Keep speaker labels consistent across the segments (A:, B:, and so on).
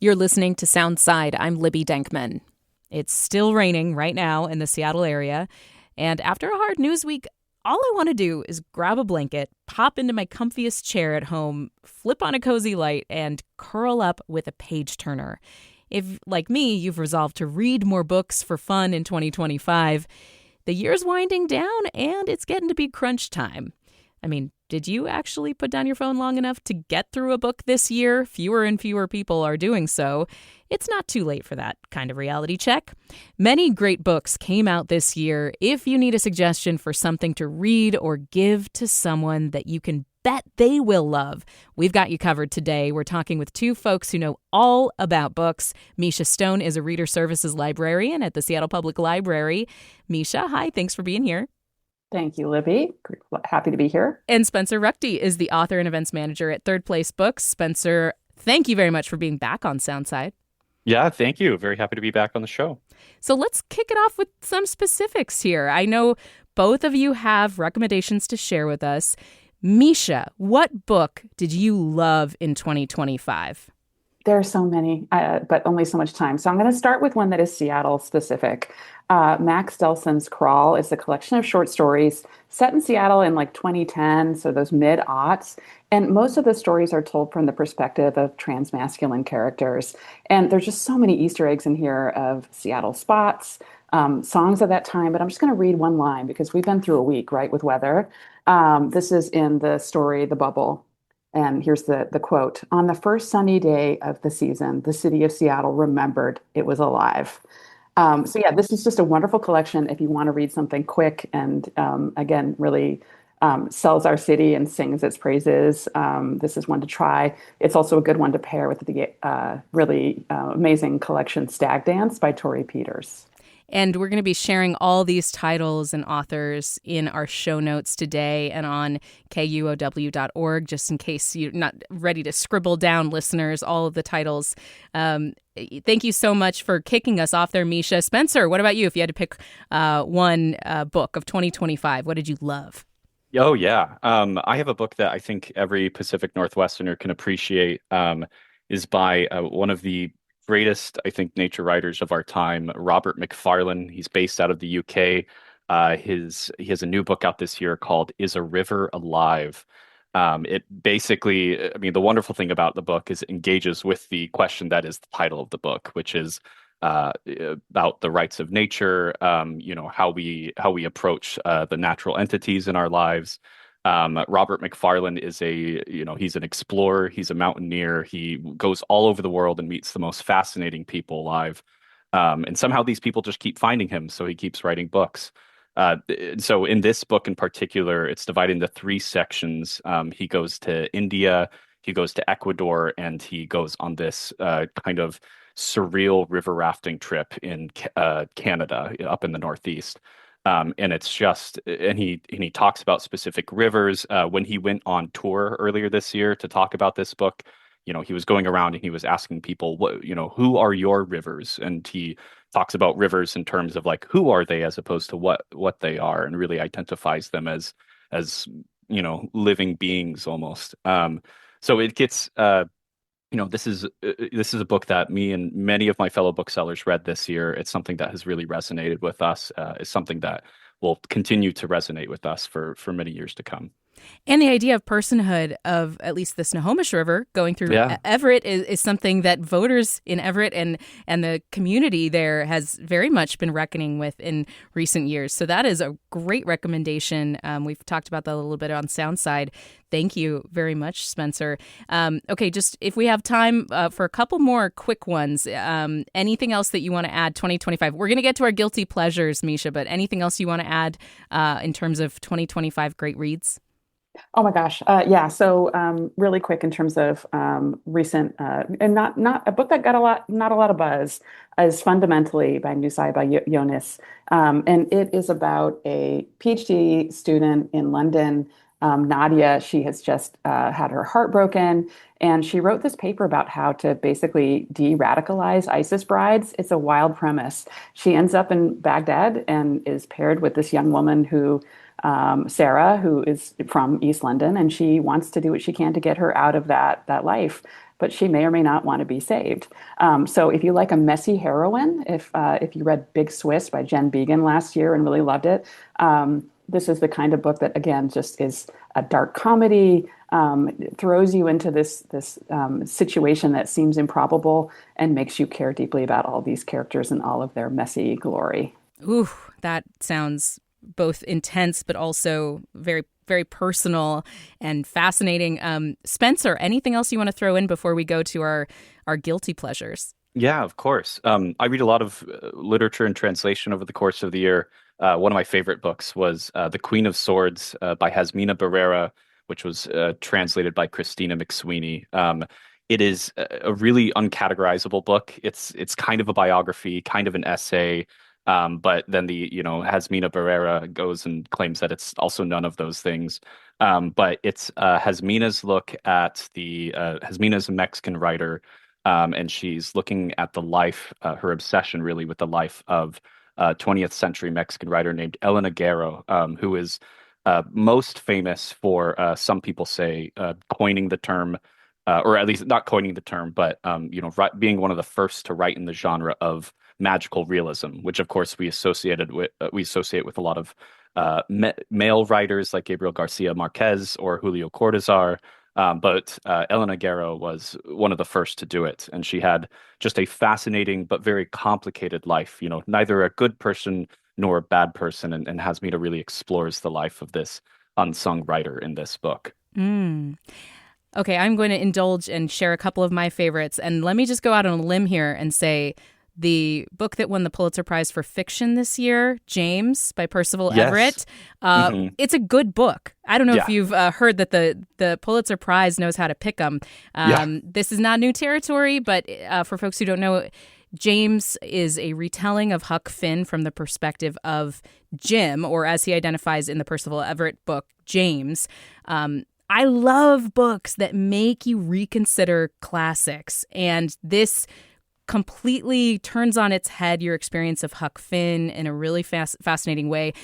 A: You're listening to Soundside. I'm Libby Denkman. It's still raining right now in the Seattle area. And after a hard news week, all I want to do is grab a blanket, pop into my comfiest chair at home, flip on a cozy light, and curl up with a page turner. If, like me, you've resolved to read more books for fun in 2025, the year's winding down and it's getting to be crunch time. I mean, did you actually put down your phone long enough to get through a book this year? Fewer and fewer people are doing so. It's not too late for that kind of reality check. Many great books came out this year. If you need a suggestion for something to read or give to someone that you can bet they will love, we've got you covered today. We're talking with two folks who know all about books. Misha Stone is a reader services librarian at the Seattle Public Library. Misha, hi, thanks for being here.
B: Thank you, Libby. Happy to be here.
A: And Spencer Ruchti is the author and events manager at Third Place Books. Spencer, thank you very much for being back on Soundside.
C: Yeah, thank you. Very happy to be back on the show.
A: So let's kick it off with some specifics here. I know both of you have recommendations to share with us. Misha, what book did you love in 2025?
B: There are so many, but only so much time. So I'm going to start with one that is Seattle specific. Max Delson's Crawl is a collection of short stories set in Seattle in like 2010, so those mid-aughts. And most of the stories are told from the perspective of transmasculine characters. And there's just so many Easter eggs in here of Seattle spots, songs of that time. But I'm just going to read one line because we've been through a week, right, with weather. This is in the story, The Bubble. And here's the quote. On the first sunny day of the season, the city of Seattle remembered it was alive. So yeah, this is just a wonderful collection if you want to read something quick and again, really sells our city and sings its praises. This is one to try. It's also a good one to pair with the really amazing collection Stag Dance by Tori Peters.
A: And we're going to be sharing all these titles and authors in our show notes today and on KUOW.org, just in case you're not ready to scribble down, listeners, all of the titles. Thank you so much for kicking us off there, Misha. Spencer, what about you? If you had to pick one book of 2025, what did you love?
C: Oh, yeah. I have a book that I think every Pacific Northwesterner can appreciate, is by one of the greatest, I think, nature writers of our time, Robert Macfarlane. He's based out of the UK. He has a new book out this year called Is a River Alive? It basically, I mean, the wonderful thing about the book is it engages with the question that is the title of the book, which is about the rights of nature, how we approach the natural entities in our lives. Robert Macfarlane is he's an explorer, he's a mountaineer, he goes all over the world and meets the most fascinating people alive. And somehow these people just keep finding him, so he keeps writing books. So in this book in particular, it's divided into three sections. He goes to India, he goes to Ecuador, and he goes on this kind of surreal river rafting trip in Canada, up in the Northeast. And it's just, and he talks about specific rivers. When he went on tour earlier this year to talk about this book, he was going around and he was asking people, who are your rivers? And he talks about rivers in terms of like, who are they as opposed to what they are, and really identifies them as living beings almost. So it gets, this is a book that me and many of my fellow booksellers read this year. It's something that has really resonated with us. It's something that will continue to resonate with us for many years to come.
A: And the idea of personhood of at least the Snohomish River going through Everett is something that voters in Everett and the community there has very much been reckoning with in recent years. So that is a great recommendation. We've talked about that a little bit on Soundside. Thank you very much, Spencer. Okay, just if we have time for a couple more quick ones, anything else that you want to add 2025? We're going to get to our guilty pleasures, Misha, but anything else you want to add in terms of 2025 great reads?
B: Oh my gosh. Yeah. So really quick in terms of recent and not a book that got not a lot of buzz is Fundamentally by Nusai by Jonas. And it is about a PhD student in London Nadia, she has just had her heart broken, and she wrote this paper about how to basically de-radicalize ISIS brides. It's a wild premise. She ends up in Baghdad and is paired with this young woman Sarah, who is from East London, and she wants to do what she can to get her out of that life. But she may or may not want to be saved. So if you like a messy heroine, if you read Big Swiss by Jen Began last year and really loved it, this is the kind of book that, again, just is a dark comedy, throws you into this situation that seems improbable and makes you care deeply about all these characters and all of their messy glory.
A: Ooh, that sounds both intense but also very, very personal and fascinating. Spencer, anything else you want to throw in before we go to our guilty pleasures?
C: Yeah, of course. I read a lot of literature and translation over the course of the year. One of my favorite books was The Queen of Swords by Hasmina Barrera, which was translated by Christina McSweeney. It is a really uncategorizable book. It's kind of a biography, kind of an essay, but then Hasmina Barrera goes and claims that it's also none of those things. But it's Hasmina's look at Hasmina's a Mexican writer, and she's looking at the life, her obsession really with the life of 20th century Mexican writer named Elena Guerro, who is most famous for, some people say, coining the term, or at least not coining the term, but being one of the first to write in the genre of magical realism, which of course we associate with a lot of male writers like Gabriel Garcia Marquez or Julio Cortázar. But Elena Guerro was one of the first to do it, and she had just a fascinating but very complicated life. Neither a good person nor a bad person, and Hasmina really explores the life of this unsung writer in this book.
A: Okay, I'm going to indulge and share a couple of my favorites, and let me just go out on a limb here and say the book that won the Pulitzer Prize for fiction this year, James by Percival Everett. It's a good book. I don't know if you've heard that the Pulitzer Prize knows how to pick them. This is not new territory, but for folks who don't know, James is a retelling of Huck Finn from the perspective of Jim, or as he identifies in the Percival Everett book, James. I love books that make you reconsider classics, and this completely turns on its head your experience of Huck Finn in a really fascinating way.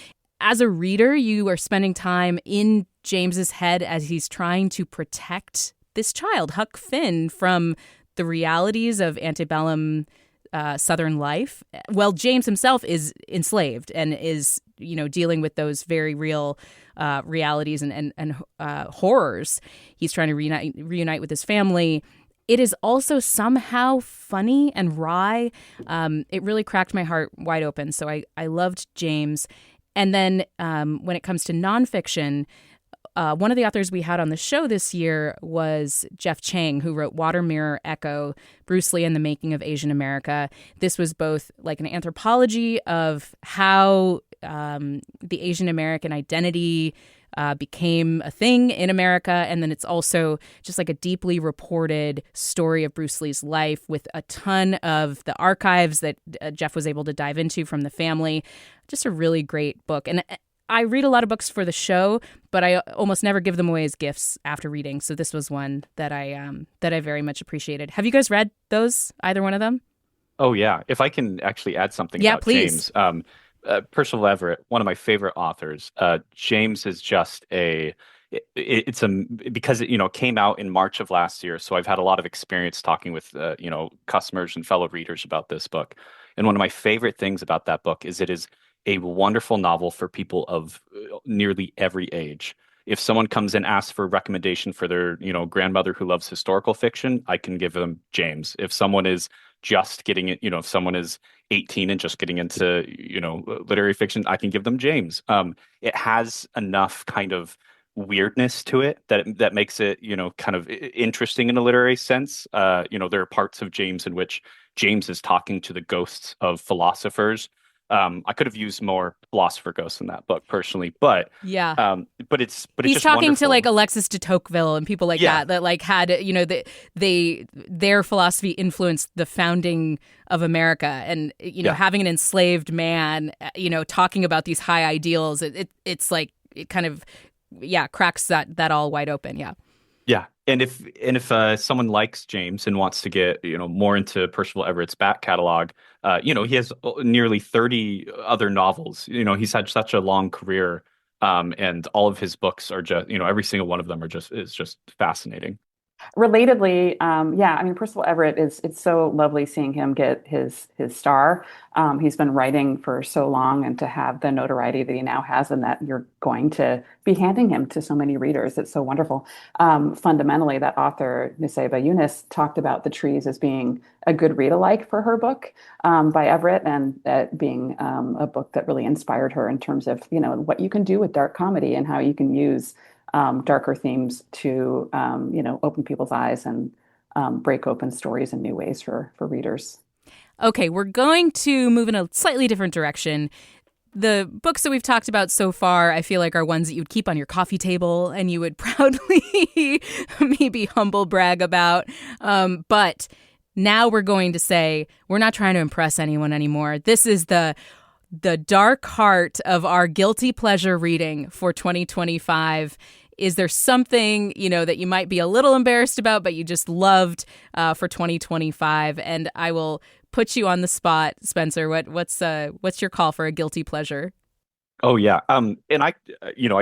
A: As a reader, you are spending time in James's head as he's trying to protect this child, Huck Finn, from the realities of antebellum Southern life. Well, James himself is enslaved and is, dealing with those very real realities and horrors. He's trying to reunite with his family. It is also somehow funny and wry. It really cracked my heart wide open. So I loved James. And then when it comes to nonfiction, one of the authors we had on the show this year was Jeff Chang, who wrote Water, Mirror, Echo, Bruce Lee and the Making of Asian America. This was both like an anthropology of how the Asian American identity became a thing in America. And then it's also just like a deeply reported story of Bruce Lee's life with a ton of the archives that Jeff was able to dive into from the family. Just a really great book. And I read a lot of books for the show, but I almost never give them away as gifts after reading. So this was one that I very much appreciated. Have you guys read those, either one of them?
C: Oh, yeah. If I can actually add something about
A: please.
C: James. Percival Everett, one of my favorite authors. James is just because it came out in March of last year, so I've had a lot of experience talking with customers and fellow readers about this book. And one of my favorite things about that book is it is a wonderful novel for people of nearly every age. If someone comes and asks for a recommendation for their grandmother who loves historical fiction, I can give them James. If someone is just getting it, if someone is 18 and just getting into, literary fiction, I can give them James. It has enough kind of weirdness to it that makes it, kind of interesting in a literary sense. There are parts of James in which James is talking to the ghosts of philosophers. I could have used more philosopher ghosts in that book personally, but
A: yeah,
C: but it's
A: he's
C: just
A: talking
C: wonderful.
A: to like Alexis de Tocqueville and people like that like had their philosophy influenced the founding of America, and having an enslaved man talking about these high ideals, it's like it kind of cracks that all wide open. Yeah.
C: Yeah, and if someone likes James and wants to get more into Percival Everett's back catalog, he has nearly 30 other novels. He's had such a long career, and all of his books are just every single one of them is just fascinating.
B: Relatedly, yeah, I mean, Percival Everett it's so lovely seeing him get his star. He's been writing for so long, and to have the notoriety that he now has, and that you're going to be handing him to so many readers, it's so wonderful. Fundamentally, that author Nusayba Yunus talked about The Trees as being a good read-alike for her book by Everett, and being a book that really inspired her in terms of what you can do with dark comedy and how you can use darker themes to open people's eyes and break open stories in new ways for readers.
A: Okay, we're going to move in a slightly different direction. The books that we've talked about so far, I feel like, are ones that you'd keep on your coffee table and you would proudly maybe humble brag about. But now we're going to say we're not trying to impress anyone anymore. This is the dark heart of our guilty pleasure reading for 2025. Is there something, that you might be a little embarrassed about, but you just loved for 2025? And I will put you on the spot, Spencer. What's your call for a guilty pleasure?
C: Oh yeah. And I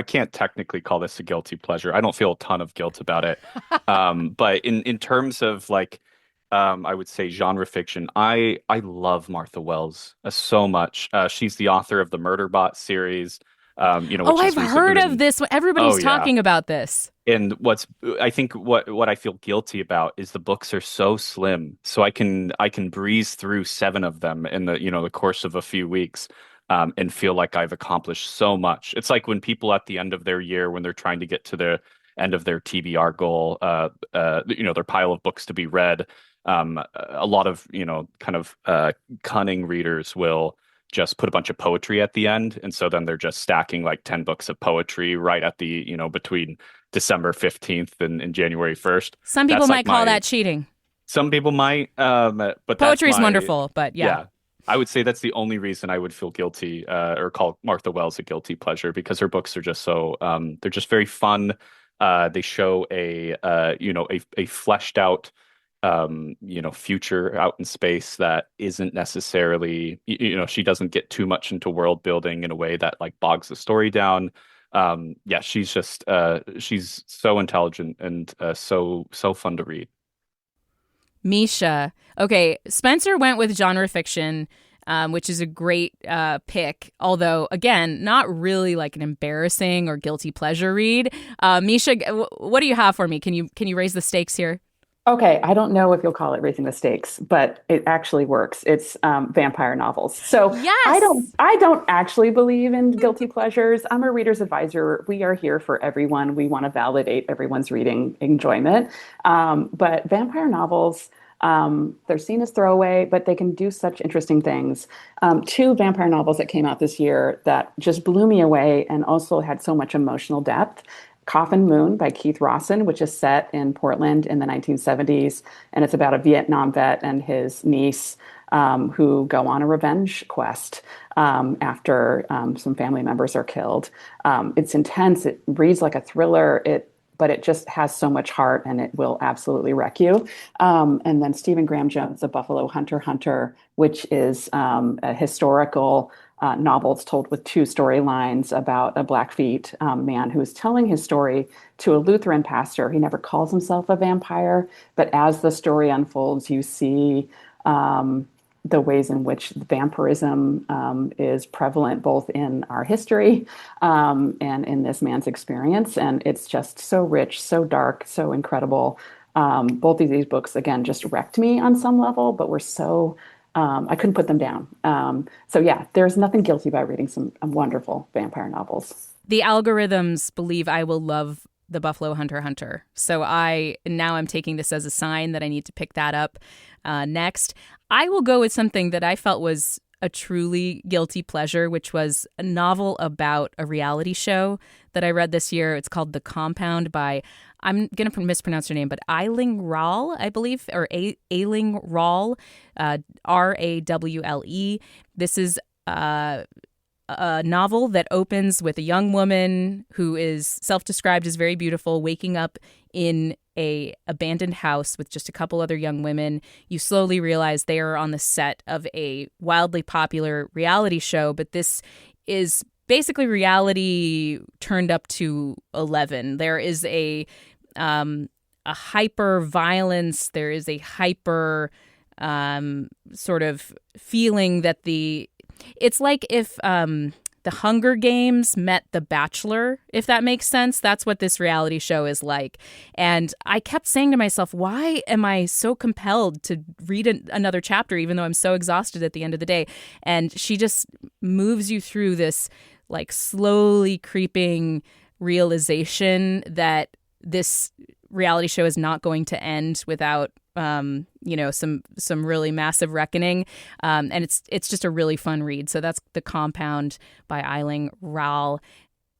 C: can't technically call this a guilty pleasure. I don't feel a ton of guilt about it. But in terms of I would say genre fiction, I love Martha Wells so much. She's the author of the Murderbot series, which
A: I've heard of this. Everybody's talking about this.
C: And I think what I feel guilty about is the books are so slim, so I can breeze through 7 of them in the course of a few weeks, and feel like I've accomplished so much. It's like when people at the end of their year, when they're trying to get to the end of their TBR goal, their pile of books to be read. A lot of cunning readers will just put a bunch of poetry at the end, and so then they're just stacking like 10 books of poetry right at the between December 15th and January 1st.
A: Some people might call that cheating.
C: Some people might, but
A: poetry is wonderful. But yeah,
C: I would say that's the only reason I would feel guilty or call Martha Wells a guilty pleasure, because her books are just so they're just very fun. They show a fleshed out future out in space that isn't necessarily, she doesn't get too much into world building in a way that like bogs the story down. She's just she's so intelligent and so fun to read.
A: Misha. Okay, Spencer went with genre fiction, which is a great pick, although, again, not really like an embarrassing or guilty pleasure read. Misha, what do you have for me? Can you raise the stakes here?
B: Okay, I don't know if you'll call it raising the stakes, but it actually works. It's vampire novels. So
A: yes!
B: I don't actually believe in guilty pleasures. I'm a reader's advisor. We are here for everyone. We want to validate everyone's reading enjoyment. But vampire novels, they're seen as throwaway, but they can do such interesting things. 2 vampire novels that came out this year that just blew me away and also had so much emotional depth. Coffin Moon by Keith Rawson, which is set in Portland in the 1970s. And it's about a Vietnam vet and his niece who go on a revenge quest after some family members are killed. It's intense. It reads like a thriller. But it just has so much heart, and it will absolutely wreck you. And then Stephen Graham Jones' The Buffalo Hunter, which is a historical novels told with 2 storylines about a Blackfeet man who is telling his story to a Lutheran pastor. He never calls himself a vampire, but as the story unfolds, you see the ways in which vampirism is prevalent both in our history and in this man's experience. And it's just so rich, so dark, so incredible. Both of these books, again, just wrecked me on some level, but were so I couldn't put them down. So yeah, there's nothing guilty about reading some wonderful vampire novels.
A: The algorithms believe I will love The Buffalo Hunter. So I'm taking this as a sign that I need to pick that up next. I will go with something that I felt was a truly guilty pleasure, which was a novel about a reality show that I read this year. It's called The Compound by, I'm going to mispronounce her name, but Eiling Rawle, I believe, or Ailing Rawle, Rawle. This is a novel that opens with a young woman who is self-described as very beautiful, waking up in a abandoned house with just a couple other young women. You slowly realize they are on the set of a wildly popular reality show, but this is basically reality turned up to 11. There is a hyper violence. There is a hyper sort of feeling that it's like if the Hunger Games met The Bachelor, if that makes sense. That's what this reality show is like. And I kept saying to myself, why am I so compelled to read another chapter, even though I'm so exhausted at the end of the day? And she just moves you through this like slowly creeping realization that this reality show is not going to end without some really massive reckoning, and it's just a really fun read. So that's The Compound by Eiling Rall.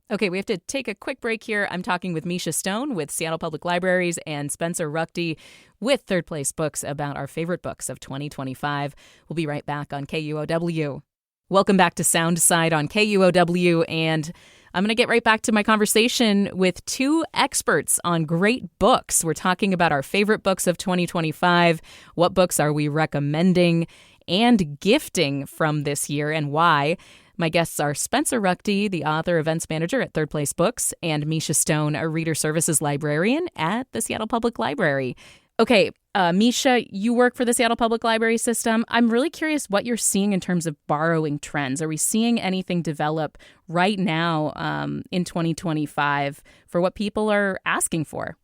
A: Okay, we have to take a quick break here. I'm talking with Misha Stone with Seattle Public Libraries and Spencer Ruchti with Third Place Books about our favorite books of 2025. We'll be right back on KUOW. Welcome back to Soundside on KUOW, and I'm going to get right back to my conversation with two experts on great books. We're talking about our favorite books of 2025, what books are we recommending and gifting from this year, and why. My guests are Spencer Ruchti, the author, events manager at Third Place Books, and Misha Stone, a reader services librarian at the Seattle Public Library. Okay, Misha, you work for the Seattle Public Library system. I'm really curious what you're seeing in terms of borrowing trends. Are we seeing anything develop right now in 2025 for what people are asking for?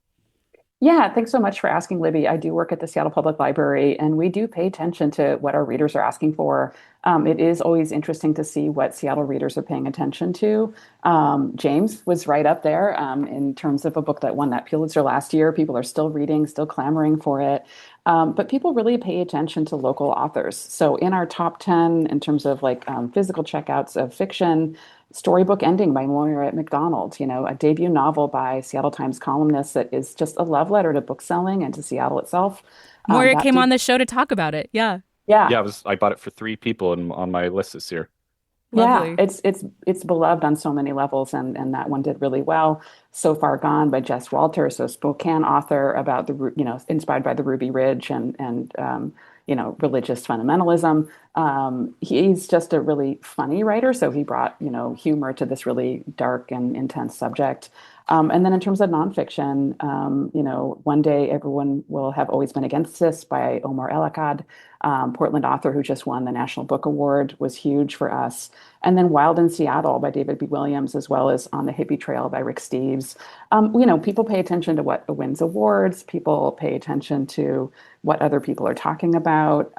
B: Yeah, thanks so much for asking, Libby. I do work at the Seattle Public Library, and we do pay attention to what our readers are asking for. It is always interesting to see what Seattle readers are paying attention to. James was right up there in terms of a book that won that Pulitzer last year. People are still reading, still clamoring for it. But people really pay attention to local authors. So in our top 10, in terms of like physical checkouts of fiction, Storybook Ending by Moira McDonald, a debut novel by Seattle Times columnist that is just a love letter to bookselling and to Seattle itself.
A: Moira came on the show to talk about it. Yeah.
B: Yeah.
C: I bought it for 3 people on my list this year.
A: Lovely.
B: Yeah, it's beloved on so many levels, and that one did really well. So Far Gone by Jess Walter, so Spokane author about inspired by the Ruby Ridge and religious fundamentalism. He's just a really funny writer, so he brought humor to this really dark and intense subject. And then in terms of nonfiction, One Day Everyone Will Have Always Been Against This by Omar El-Akkad, Portland author who just won the National Book Award, was huge for us. And then Wild in Seattle by David B. Williams, as well as On the Hippie Trail by Rick Steves. People pay attention to what wins awards. People pay attention to what other people are talking about.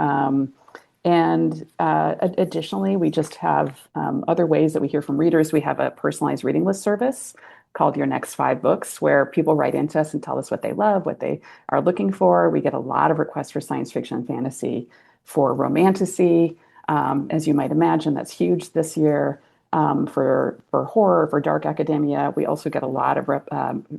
B: Additionally, we just have other ways that we hear from readers. We have a personalized reading list service called Your Next 5 Books, where people write into us and tell us what they love, what they are looking for. We get a lot of requests for science fiction and fantasy, for romantasy. As you might imagine, that's huge this year. For horror, for dark academia. We also get a lot of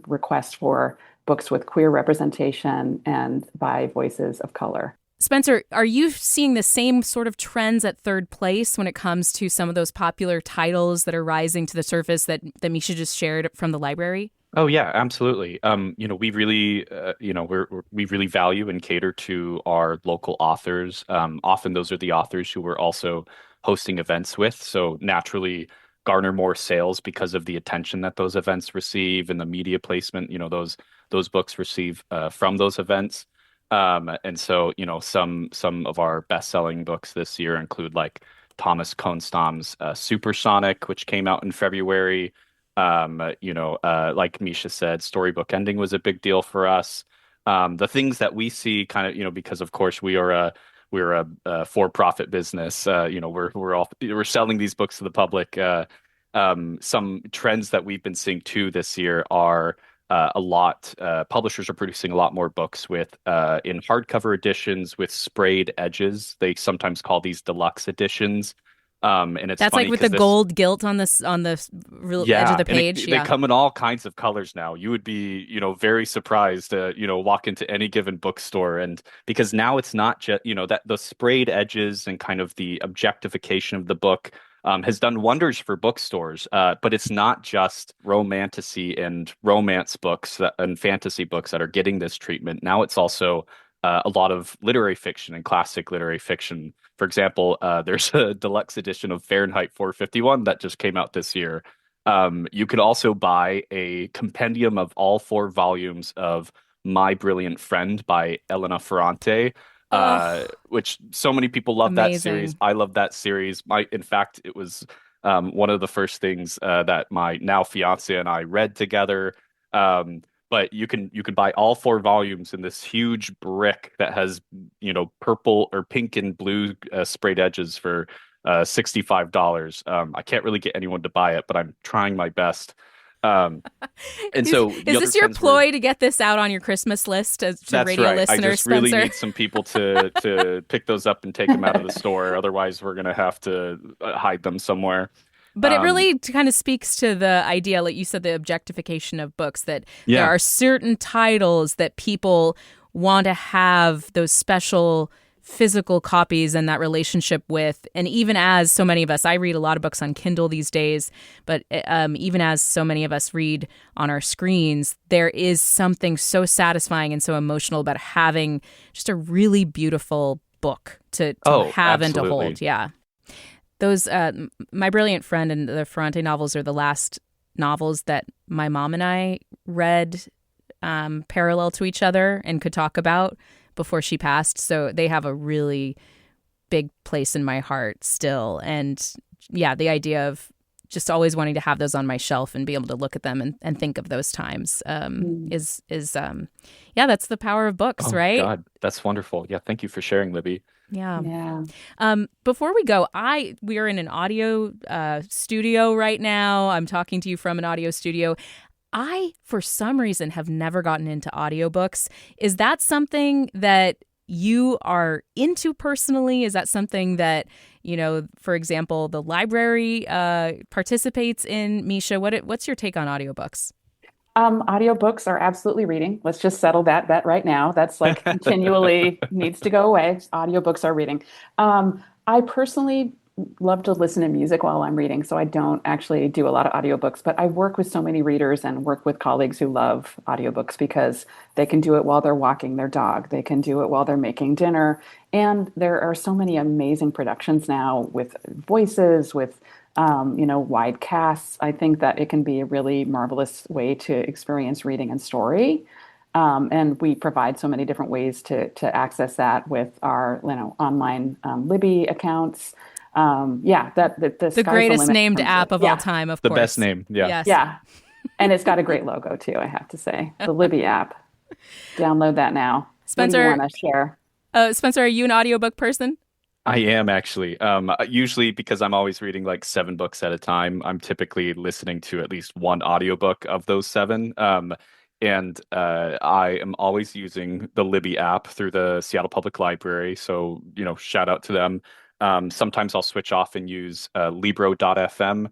B: requests for books with queer representation and by voices of color.
A: Spencer, are you seeing the same sort of trends at Third Place when it comes to some of those popular titles that are rising to the surface that Misha just shared from the library?
C: Oh yeah, absolutely. We really, we really value and cater to our local authors. Often those are the authors who we're also hosting events with, so naturally garner more sales because of the attention that those events receive and the media placement, those books receive from those events. And so, some of our best-selling books this year include like Thomas Konstam's Supersonic, which came out in February. Like Misha said, Storybook Ending was a big deal for us. The things that we see kind of, because of course we're a for-profit business. We're selling these books to the public. Some trends that we've been seeing too this year are publishers are producing a lot more books with in hardcover editions with sprayed edges. They sometimes call these deluxe editions. And it's
A: that's
C: funny
A: like with the gold gilt on the edge of the page.
C: They come in all kinds of colors now. You would be, very surprised to, walk into any given bookstore, and because now it's not just, that the sprayed edges and kind of the objectification of the book has done wonders for bookstores. But it's not just romantasy and romance books and fantasy books that are getting this treatment. Now it's also a lot of literary fiction and classic literary fiction. For example, there's a deluxe edition of Fahrenheit 451 that just came out this year. You could also buy a compendium of all 4 volumes of My Brilliant Friend by Elena Ferrante,
A: Oh,
C: which so many people love that series.
A: amazing.
C: I love that series. In fact, it was one of the first things that my now fiance and I read together. But you can buy all 4 volumes in this huge brick that has, purple or pink and blue sprayed edges for $65. I can't really get anyone to buy it, but I'm trying my best. Um, and
A: Is,
C: so the
A: is
C: other
A: this your
C: trends were
A: ploy to get this out on your Christmas list to
C: that's
A: radio
C: right. I
A: listeners,
C: just really
A: Spencer?
C: need some people to pick those up and take them out of the store. Otherwise, we're gonna have to hide them somewhere.
A: But it
C: Um,
A: really kind of speaks to the idea, like you said, the objectification of books, that there
C: yeah.
A: are certain titles that people want to have those special physical copies and that relationship with. And even as so many of us, I read a lot of books on Kindle these days, but even as so many of us read on our screens, there is something so satisfying and so emotional about having just a really beautiful book to
C: Oh,
A: have and to hold.
C: absolutely.
A: Yeah. Those, My Brilliant Friend and the Ferrante novels are the last novels that my mom and I read parallel to each other and could talk about before she passed. So they have a really big place in my heart still. And yeah, the idea of just always wanting to have those on my shelf and be able to look at them and think of those times yeah, that's the power of books,
C: Oh
A: right?
C: God, that's wonderful. Yeah, thank you for sharing, Libby.
A: Yeah.
B: Yeah.
A: Before we go, we are in an audio studio right now. I'm talking to you from an audio studio. I, for some reason, have never gotten into audiobooks. Is that something that you are into personally? Is that something that, for example, the library participates in? Misha, what's your take on audiobooks?
B: Audiobooks are absolutely reading. Let's just settle that bet right now. That's like continually needs to go away. Audiobooks are reading. I personally love to listen to music while I'm reading, so I don't actually do a lot of audiobooks, but I work with so many readers and work with colleagues who love audiobooks because they can do it while they're walking their dog. They can do it while they're making dinner. And there are so many amazing productions now with voices, with wide casts. I think that it can be a really marvelous way to experience reading and story. And we provide so many different ways to access that with our, online Libby accounts. Yeah, that the
A: The
B: sky's the
A: greatest
B: limit in
A: named
B: terms of
A: app of all
B: yeah,
A: time, of
C: The best
A: course.
C: name. Yeah.
A: Yes.
B: yeah, and it's got a great logo too. I have to say, the Libby app. Download that now. What do you
A: Spencer,
B: want to share?
A: Spencer, are you an audiobook person?
C: I am actually. Usually because I'm always reading like 7 books at a time, I'm typically listening to at least one audiobook of those 7. And I am always using the Libby app through the Seattle Public Library. So, shout out to them. Sometimes I'll switch off and use Libro.fm.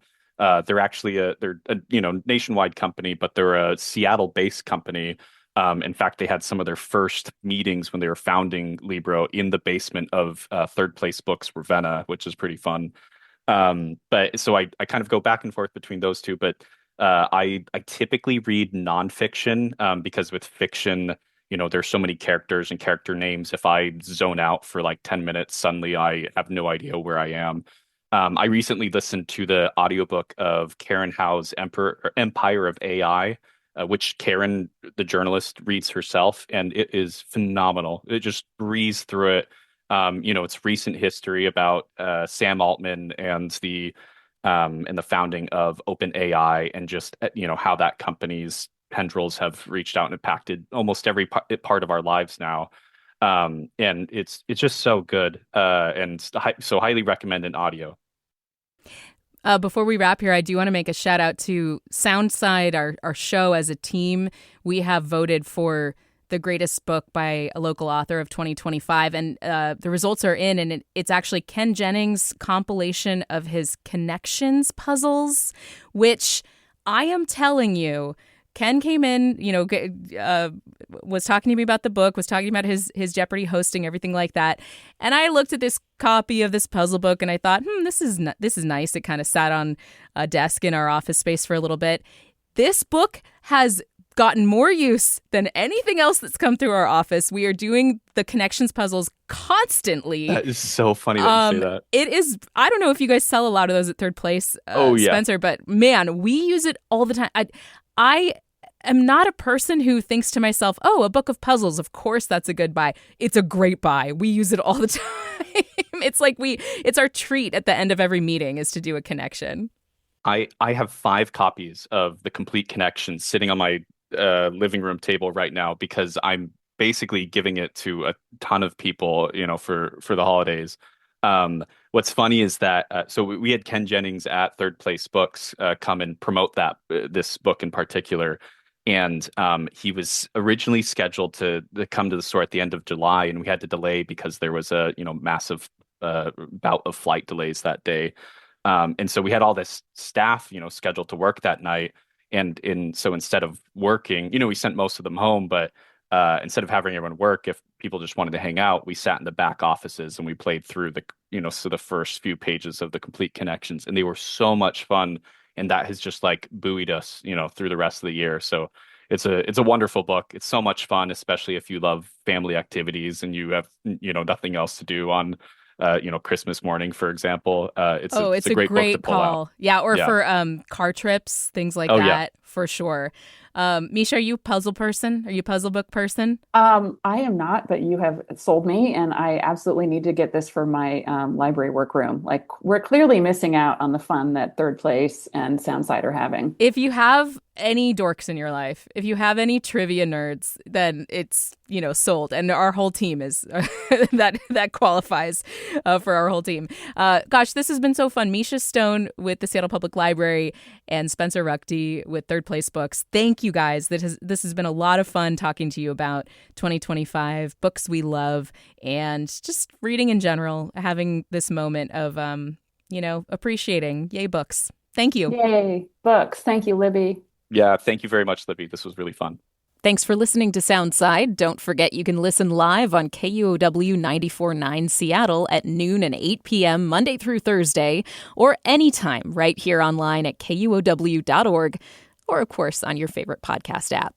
C: They're actually they're a nationwide company, but they're a Seattle-based company. In fact, they had some of their first meetings when they were founding Libro in the basement of Third Place Books Ravenna, which is pretty fun. But so I kind of go back and forth between those two, but I typically read nonfiction because with fiction, there's so many characters and character names. If I zone out for like 10 minutes, suddenly I have no idea where I am. I recently listened to the audiobook of Karen Howe's Empire of AI, which Karen, the journalist, reads herself, and it is phenomenal. It just breezes through it. It's recent history about Sam Altman and the founding of OpenAI, and just how that company's tendrils have reached out and impacted almost every part of our lives now. And it's just so good, and so highly recommend in audio.
A: Before we wrap here, I do want to make a shout out to Soundside, our show as a team. We have voted for the greatest book by a local author of 2025, and the results are in, and it's actually Ken Jennings' compilation of his connections puzzles, which I am telling you Ken came in, was talking to me about the book, was talking about his Jeopardy hosting, everything like that. And I looked at this copy of this puzzle book and I thought, this is nice. It kind of sat on a desk in our office space for a little bit. This book has gotten more use than anything else that's come through our office. We are doing the connections puzzles constantly.
C: That is so funny that you say that.
A: It is. I don't know if you guys sell a lot of those at Third Place,
C: yeah.
A: Spencer, but man, we use it all the time. I am not a person who thinks to myself, oh, a book of puzzles, of course that's a good buy. It's a great buy. We use it all the time. It's our treat at the end of every meeting is to do a connection.
C: I have 5 copies of the Complete Connection sitting on my living room table right now because I'm basically giving it to a ton of people, for the holidays. What's funny is that so we had Ken Jennings at Third Place Books come and promote this book in particular, and he was originally scheduled to come to the store at the end of July, and we had to delay because there was a massive bout of flight delays that day, and so we had all this staff scheduled to work that night. And so instead of working, we sent most of them home, but instead of having everyone work, if people just wanted to hang out, we sat in the back offices and we played through the first few pages of the Complete Connections, and they were so much fun. And that has just like buoyed us, through the rest of the year. So it's a wonderful book. It's so much fun, especially if you love family activities and you have, nothing else to do on Christmas morning, for example. It's a great book to pull
A: call.
C: out.
A: Yeah, or for car trips, things like that, for sure. Misha, are you a puzzle person? Are you a puzzle book person?
B: I am not, but you have sold me, and I absolutely need to get this for my library workroom. Like, we're clearly missing out on the fun that Third Place and Soundside are having.
A: If you have any dorks in your life, if you have any trivia nerds, then it's, sold. And our whole team is that qualifies for our whole team. Gosh, this has been so fun. Misha Stone with the Seattle Public Library and Spencer Ruchti with Third Place Books. Thank you guys. This has been a lot of fun talking to you about 2025, books we love, and just reading in general, having this moment of, appreciating. Yay, books. Thank you.
B: Yay, books. Thank you, Libby.
C: Yeah, thank you very much, Libby. This was really fun.
A: Thanks for listening to Soundside. Don't forget you can listen live on KUOW 94.9 Seattle at noon and 8 p.m. Monday through Thursday, or anytime right here online at KUOW.org, or of course on your favorite podcast app.